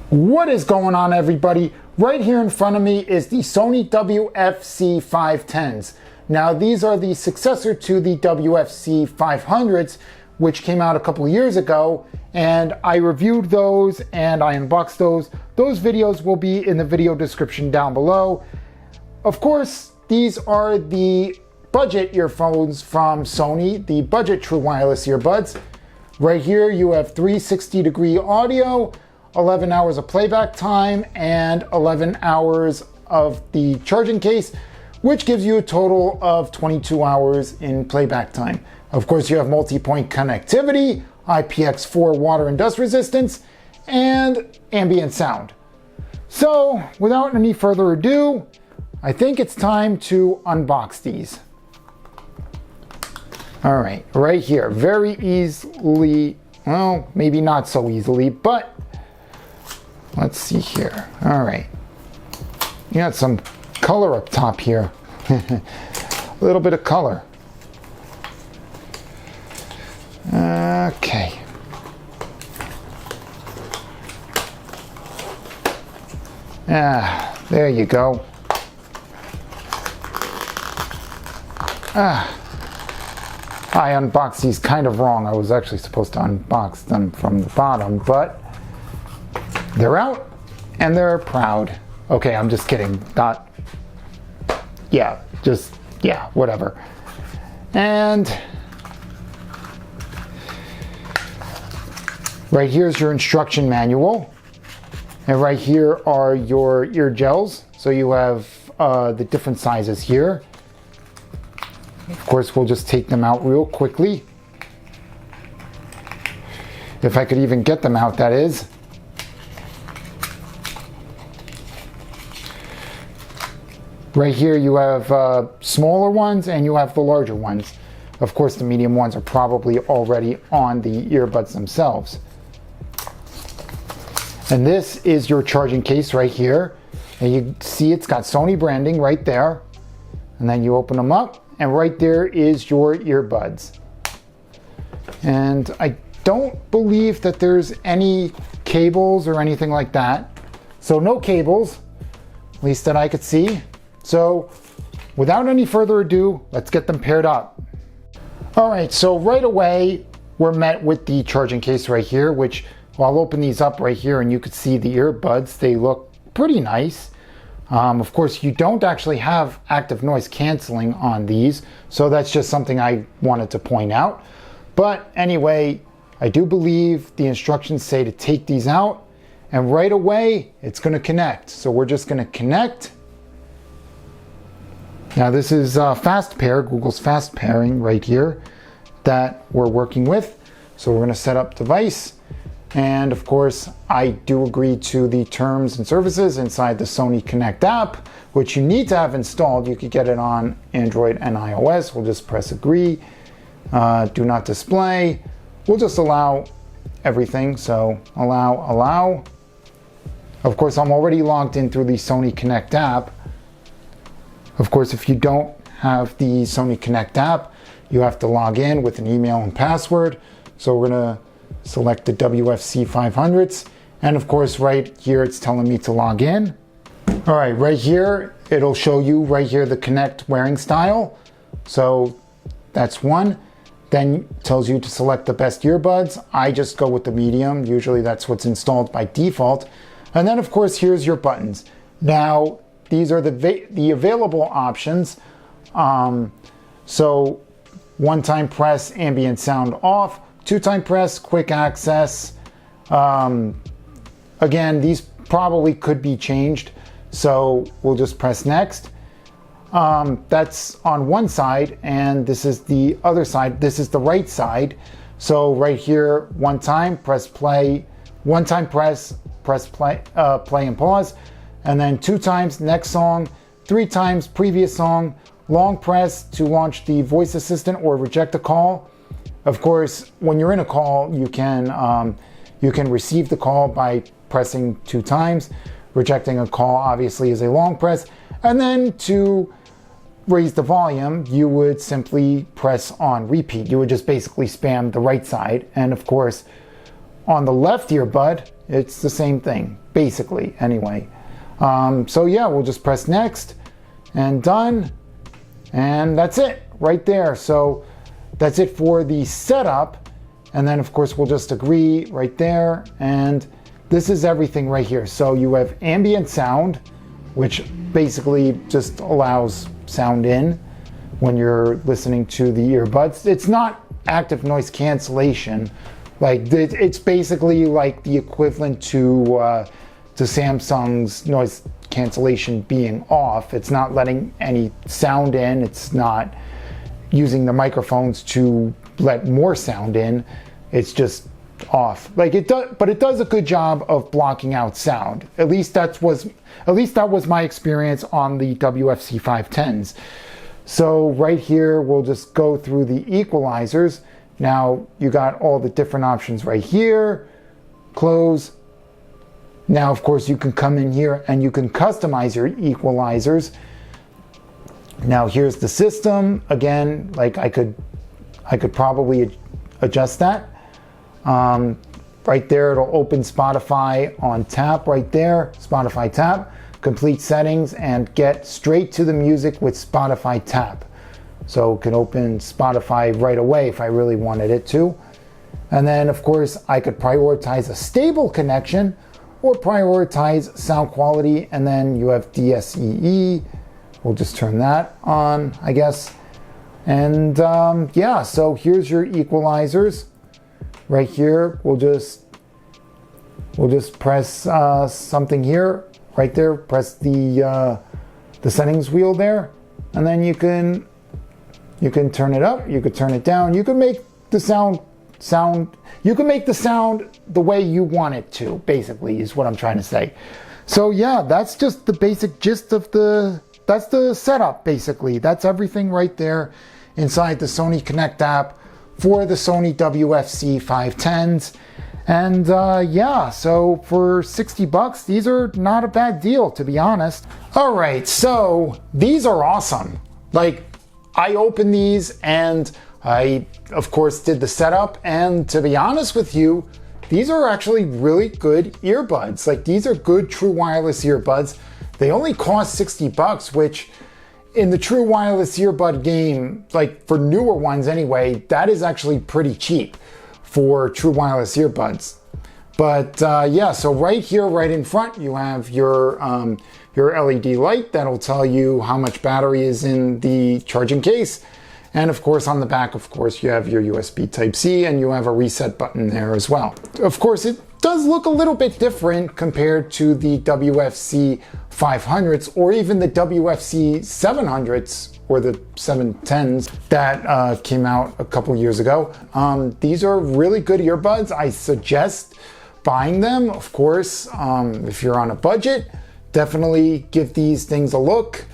What is going on, everybody? Right here in front of me is the Sony Wf-C510s. Now these are the successor to the Wf-C500s, which came out a couple of years ago, and I reviewed those and I unboxed those. Those videos will be in the video description down below. Of course, these are the budget earphones from Sony, the budget true wireless earbuds. Right here you have 360-degree audio, 11 hours of playback time, and 11 hours of the charging case, which gives you a total of 22 hours in playback time. Of course, you have multi-point connectivity, IPX4 water and dust resistance, and ambient sound. So, without any further ado, I think it's time to unbox these. All right, right here, very easily, well, maybe not so easily, but let's see here. All right, you got some color up top here. A little bit of color. Okay. There you go. I unboxed these kind of wrong. I was actually supposed to unbox them from the bottom, but they're out and they're proud. Okay, I'm just kidding. Not, yeah, just, yeah, whatever. And right here's your instruction manual. And right here are your ear gels. So you have the different sizes here. Of course, we'll just take them out real quickly. If I could even get them out, that is. Right here you have smaller ones and you have the larger ones. Of course, the medium ones are probably already on the earbuds themselves. And this is your charging case right here. And you see it's got Sony branding right there. And then you open them up and right there is your earbuds. And I don't believe that there's any cables or anything like that. So no cables, at least that I could see. So without any further ado, let's get them paired up. All right, so right away, we're met with the charging case right here, which I'll open these up right here and you could see the earbuds. They look pretty nice. Of course, you don't actually have active noise canceling on these, so that's just something I wanted to point out. But anyway, I do believe the instructions say to take these out, and right away, it's gonna connect. So we're just gonna connect. Now this is Fast Pair, Google's Fast Pairing right here that we're working with. So we're gonna set up device. And of course, I do agree to the terms and services inside the Sony Connect app, which you need to have installed. You could get it on Android and iOS. We'll just press agree, do not display. We'll just allow everything. So allow. Of course, I'm already logged in through the Sony Connect app. Of course, if you don't have the Sony Connect app, you have to log in with an email and password. So we're gonna select the Wf-C500s. And of course, right here, it's telling me to log in. All right, right here, it'll show you right here the Connect wearing style. So that's one. Then tells you to select the best earbuds. I just go with the medium. Usually that's what's installed by default. And then of course, here's your buttons. Now, these are the available options. So one-time press, ambient sound off. Two-time press, quick access. Again, these probably could be changed. So we'll just press next. That's on one side, and this is the other side. This is the right side. So right here, one time, press play. One time press play, play and pause. And then two times, next song. Three times, previous song. Long press to launch the voice assistant or reject a call. Of course, when you're in a call, you can receive the call by pressing two times. Rejecting a call obviously is a long press. And then to raise the volume, you would simply press on repeat. You would just basically spam the right side. And of course, on the left earbud, it's the same thing, basically, anyway. So yeah, we'll just press next and done. And that's it right there. So that's it for the setup. And then of course we'll just agree right there. And this is everything right here. So you have ambient sound, which basically just allows sound in when you're listening to the earbuds. It's not active noise cancellation. Like it's basically like the equivalent to Samsung's noise cancellation being off. It's not letting any sound in. It's not using the microphones to let more sound in. It's just off. Like it does, but it does a good job of blocking out sound. At least that was my experience on the Wf-C510s. So right here, we'll just go through the equalizers. Now you got all the different options right here. Close. Now, of course, you can come in here and you can customize your equalizers. Now here's the system. Again, like I could probably adjust that. Right there, it'll open Spotify on tap right there, Spotify tap, complete settings, and get straight to the music with Spotify tap. So it can open Spotify right away if I really wanted it to. And then of course I could prioritize a stable connection or prioritize sound quality, and then you have DSEE. We'll just turn that on, I guess. And yeah, so here's your equalizers. Right here, we'll just press something here, right there. Press the settings wheel there, and then you can turn it up. You could turn it down. You can make the sound. You can make the sound the way you want it to. Basically, is what I'm trying to say. So yeah, that's just the basic gist of that's the setup. Basically, that's everything right there inside the Sony Connect app for the Sony Wf-C510s. And yeah, so for 60 bucks, these are not a bad deal, to be honest. All right, so these are awesome. Like, I opened these and I, of course, did the setup. And to be honest with you, these are actually really good earbuds. Like, these are good true wireless earbuds. They only cost 60 bucks, which in the true wireless earbud game, like for newer ones anyway, that is actually pretty cheap for true wireless earbuds. But yeah, so right here, right in front, you have your LED light that'll tell you how much battery is in the charging case. And of course, on the back, of course, you have your USB Type-C, and you have a reset button there as well. Of course, it does look a little bit different compared to the Wf-C500s or even the Wf-C700s or the 710s that came out a couple years ago. These are really good earbuds. I suggest buying them. Of course, if you're on a budget, definitely give these things a look.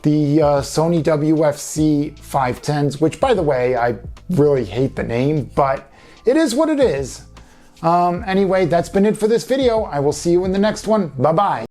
The Sony Wf-C510s, which by the way, I really hate the name, but it is what it is. Anyway, that's been it for this video. I will see you in the next one. Bye-bye.